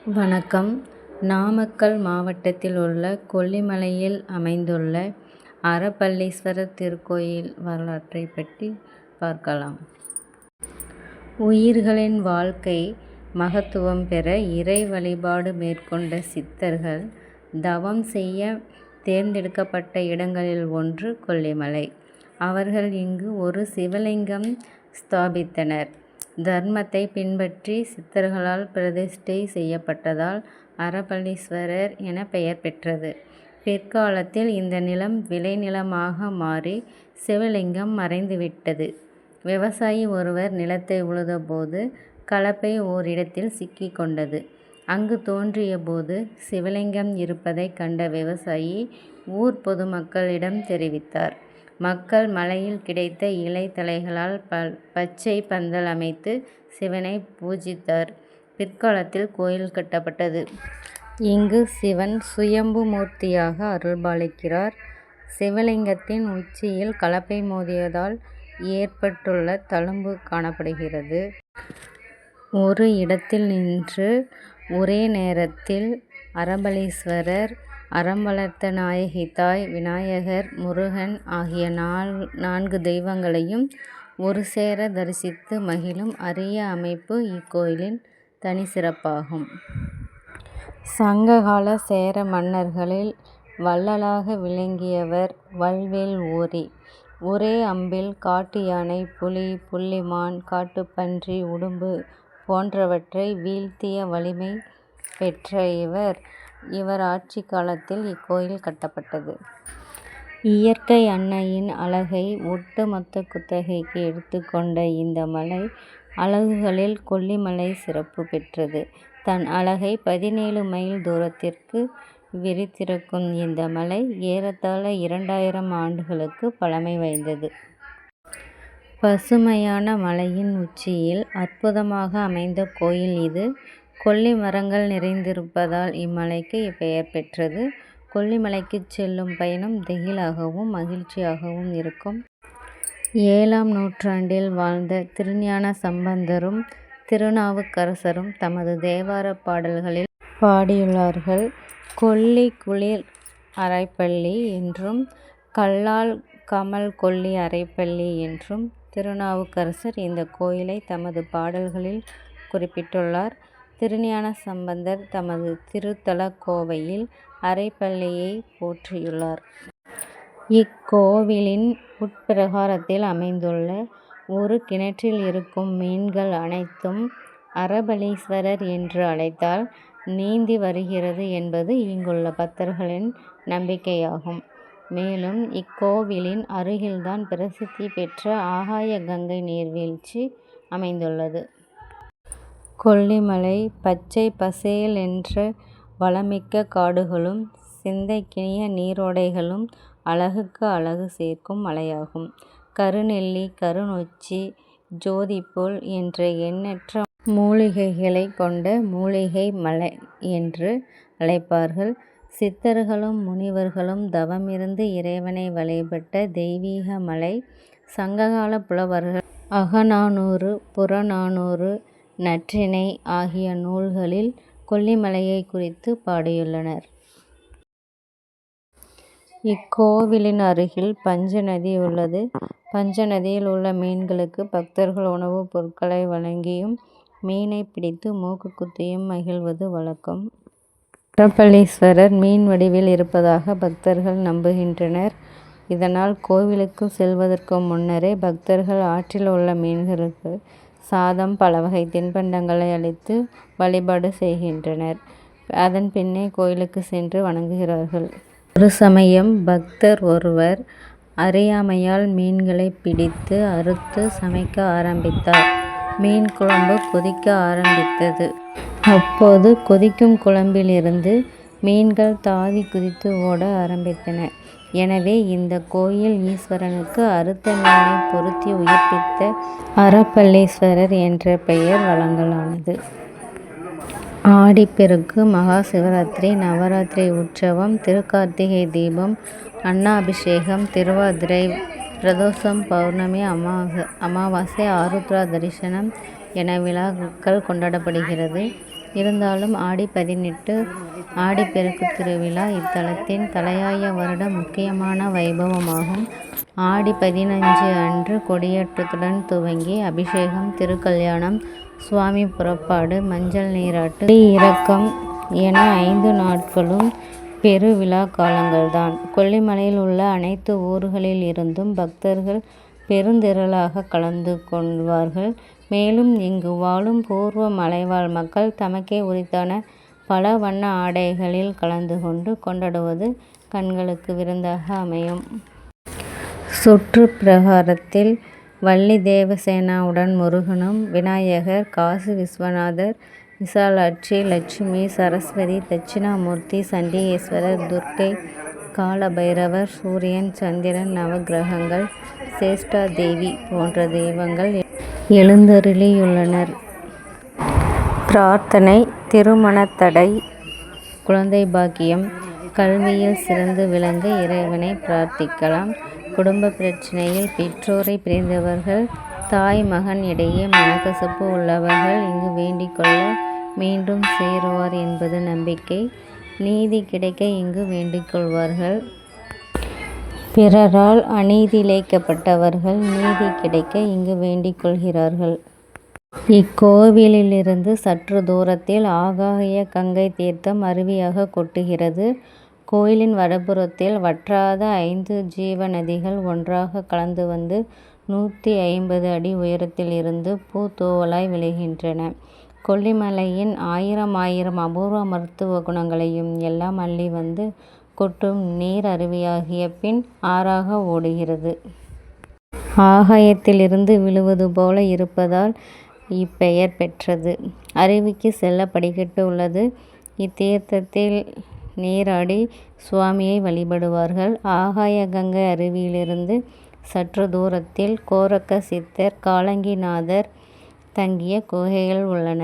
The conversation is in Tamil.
வணக்கம். நாமக்கல் மாவட்டத்தில் உள்ள கொல்லிமலையில் அமைந்துள்ள அறப்பளீஸ்வரர் திருக்கோயில் வரலாற்றை பற்றி பார்க்கலாம். உயிர்களின் வாழ்க்கை மகத்துவம் பெற இறை வழிபாடு மேற்கொண்ட சித்தர்கள் தவம் செய்ய தேர்ந்தெடுக்கப்பட்ட இடங்களில் ஒன்று கொல்லிமலை. அவர்கள் இங்கு ஒரு சிவலிங்கம் ஸ்தாபித்தனர். தர்மத்தை பின்பற்றி சித்தர்களால் பிரதிஷ்டை செய்யப்பட்டதால் அறப்பளீஸ்வரர் என பெயர் பெற்றது. பிற்காலத்தில் இந்த நிலம் விளைநிலமாக மாறி சிவலிங்கம் மறைந்துவிட்டது. விவசாயி ஒருவர் நிலத்தை உழுதபோது கலப்பை ஓரிடத்தில் சிக்கிக் கொண்டது. அங்கு தோன்றிய போது சிவலிங்கம் இருப்பதை கண்ட விவசாயி ஊர் பொதுமக்களிடம் தெரிவித்தார். மக்கள் மலையில் கிடைத்த இலை தழைகளால் பச்சை பந்தல் அமைத்து சிவனை பூஜித்தார். பிற்காலத்தில் கோயில் கட்டப்பட்டது. இங்கு சிவன் சுயம்பு மூர்த்தியாக அருள்பாலிக்கிறார். சிவலிங்கத்தின் உச்சியில் கலப்பை மோதியதால் ஏற்பட்டுள்ள தழும்பு காணப்படுகிறது. ஒரு இடத்தில் நின்று ஒரே நேரத்தில் அறப்பளீஸ்வரர், அறம் வளர்த்த நாயகி தாய், விநாயகர், முருகன் ஆகிய 4 தெய்வங்களையும் ஒரு சேர தரிசித்து மகிழும் அரிய அமைப்பு இக்கோயிலின் தனிச்சிறப்பாகும். சங்ககால சேர மன்னர்களில் வள்ளலாக விளங்கியவர் வல்வேல் ஓரி. ஒரே அம்பில் காட்டு யானை, புலி, புள்ளிமான், காட்டுப்பன்றி, உடும்பு போன்றவற்றை வீழ்த்திய வலிமை பெற்ற இவர் ஆட்சி காலத்தில் இக்கோயில் கட்டப்பட்டது. இயற்கை அன்னையின் அழகை ஒட்டுமொத்த குத்தகைக்கு எடுத்துக்கொண்ட இந்த மலை அழகுகளில் கொல்லிமலை சிறப்பு பெற்றது. தன் அழகை 17 மைல் தூரத்திற்கு விரித்திருக்கும் இந்த மலை ஏறத்தாழ 2000 ஆண்டுகளுக்கு பழமை வாய்ந்தது. பசுமையான மலையின் உச்சியில் அற்புதமாக அமைந்த கோயில் இது. கொல்லி மரங்கள் நிறைந்திருப்பதால் இம்மலைக்கு இப்பெயர் பெற்றது. கொல்லிமலைக்கு செல்லும் பயணம் திகிலாகவும் மகிழ்ச்சியாகவும் இருக்கும். 7ஆம் நூற்றாண்டில் வாழ்ந்த திருஞான சம்பந்தரும் திருநாவுக்கரசரும் தமது தேவார பாடல்களில் பாடியுள்ளார்கள். கொல்லி குளிர் அறைப்பள்ளி என்றும், கல்லால் கமல் கொல்லி அறைப்பள்ளி என்றும் திருநாவுக்கரசர் இந்த கோயிலை தமது பாடல்களில் குறிப்பிட்டுள்ளார். திருஞான சம்பந்தர் தமது திருத்தலக்கோவையில் அறைப்பள்ளியை போற்றியுள்ளார். இக்கோவிலின் உட்பிரகாரத்தில் அமைந்துள்ள ஒரு கிணற்றில் இருக்கும் மீன்கள் அனைத்தும் அறப்பளீஸ்வரர் என்று அழைத்தால் நீந்தி வருகிறது என்பது இங்குள்ள பக்தர்களின் நம்பிக்கையாகும். மேலும் இக்கோவிலின் அருகில்தான் பிரசித்தி பெற்ற ஆகாய கங்கை நீர்வீழ்ச்சி அமைந்துள்ளது. கொல்லிமலை பச்சை பசேல் என்ற வளமிக்க காடுகளும் சிந்தைக்கினிய நீரோடைகளும் அழகுக்கு அழகு சேர்க்கும் மலையாகும். கருநெல்லி, கருநொச்சி, ஜோதிப்புல் என்ற எண்ணற்ற மூலிகைகளை கொண்ட மூலிகை மலை என்று அழைப்பார்கள். சித்தர்களும் முனிவர்களும் தவமிருந்து இறைவனை வழிபட்ட தெய்வீக மலை. சங்ககால புலவர்கள் அகநானூறு, புறநானூறு, நற்றிணை ஆகிய நூல்களில் கொல்லிமலையை குறித்து பாடியுள்ளனர். இக்கோவிலின் அருகில் பஞ்ச நதி உள்ளது. பஞ்ச நதியில் உள்ள மீன்களுக்கு பக்தர்கள் உணவுப் பொருட்களை வழங்கியும் மீனை பிடித்து மூக்கு குத்தியும் மகிழ்வது வழக்கம். அறப்பளீஸ்வரர் மீன் வடிவில் இருப்பதாக பக்தர்கள் நம்புகின்றனர். இதனால் கோவிலுக்கு செல்வதற்கு முன்னரே பக்தர்கள் ஆற்றில் உள்ள மீன்களுக்கு சாதம், பல வகை தின்பண்டங்களை அளித்து வழிபாடு செய்கின்றனர். அதன் பின்னே கோயிலுக்கு சென்று வணங்குகிறார்கள். ஒரு சமயம் பக்தர் ஒருவர் அறியாமையால் மீன்களை பிடித்து அறுத்து சமைக்க ஆரம்பித்தார். மீன் குழம்பு கொதிக்க ஆரம்பித்தது. அப்போது கொதிக்கும் குழம்பிலிருந்து மீன்கள் தாவி குதித்து ஓட ஆரம்பித்தன. எனவே இந்த கோயில் ஈஸ்வரனுக்கு அறுத்த மீனை பொருத்தி உயிர்ப்பித்த அறப்பளீஸ்வரர் என்ற பெயர் வழங்கலானது. ஆடிப்பெருக்கு, மகா சிவராத்திரி, நவராத்திரி உற்சவம், திருக்கார்த்திகை தீபம், அன்னாபிஷேகம், திருவாதிரை, பிரதோஷம், பௌர்ணமி, அமாவாசை, ஆருத்ரா தரிசனம் என விழாக்கள் கொண்டாடப்படுகிறது. இருந்தாலும் ஆடி 18 ஆடிப்பெருக்கு திருவிழா இத்தலத்தின் தலையாய வருட முக்கியமான வைபவமாகும். ஆடி 15 அன்று கொடியேற்றத்துடன் துவங்கி அபிஷேகம், திருக்கல்யாணம், சுவாமி புறப்பாடு, மஞ்சள் நீராட்டு, இறக்கம் என 5 நாட்களும் பெருவிழா காலங்கள்தான். கொல்லிமலையில் உள்ள அனைத்து ஊர்களில் இருந்தும் பக்தர்கள் பெருந்திரளாக கலந்து கொள்வார்கள். மேலும் இங்கு வாழும் பூர்வ மலைவாழ் மக்கள் தமக்கே உரித்தான பல வண்ண ஆடைகளில் கலந்து கொண்டு கொண்டாடுவது கண்களுக்கு விருந்தாக அமையும். சுற்று பிரகாரத்தில் வள்ளி தேவசேனாவுடன் முருகனும், விநாயகர், காசி விஸ்வநாதர், விசாலாட்சி, லட்சுமி, சரஸ்வதி, தட்சிணாமூர்த்தி, சண்டிகேஸ்வரர், துர்க்கை, காலபைரவர், சூரியன், சந்திரன், நவகிரகங்கள், சேஷ்டா தேவி போன்ற தெய்வங்கள் எழுந்தருளியுள்ளனர். பிரார்த்தனை: திருமணத்தடை, குழந்தை பாக்கியம், கல்வியில் சிறந்து விளங்க இறைவனை பிரார்த்திக்கலாம். குடும்ப பிரச்சனையில் பெற்றோரை பிரிந்தவர்கள், தாய் மகன் இடையே மனக்கசப்பு உள்ளவர்கள் இங்கு வேண்டிக் கொள்ள மீண்டும் சேருவார் என்பது நம்பிக்கை. நீதி கிடைக்க இங்கு வேண்டிக் கொள்வார்கள். பிறரால் அநீதி இழைக்கப்பட்டவர்கள் நீதி கிடைக்க இங்கு வேண்டிக் கொள்கிறார்கள். இக்கோவிலிலிருந்து சற்று தூரத்தில் ஆகாய கங்கை தீர்த்தம் அருவியாக கொட்டுகிறது. கோயிலின் வடபுறத்தில் வற்றாத 5 ஜீவநதிகள் ஒன்றாக கலந்து வந்து 150 அடி உயரத்தில் இருந்து பூத்தூவலாய் விழுகின்றன. கொல்லிமலையின் ஆயிரம் அபூர்வ மருத்துவ குணங்களையும் எல்லாம் அள்ளி வந்து கொட்டும் நீர் அருவியாகிய பின் ஆறாக ஓடுகிறது. ஆகாயத்திலிருந்து விழுவது போல இருப்பதால் இப்பெயர் பெற்றது. அருவிக்கு செல்ல படிக்கட்டு உள்ளது. இத்தீர்த்தத்தில் நீராடி சுவாமியை வழிபடுவார்கள். ஆகாய கங்கை அருவியிலிருந்து சற்று தூரத்தில் கோரக்க சித்தர், காலங்கிநாதர் தங்கிய குகைகள் உள்ளன.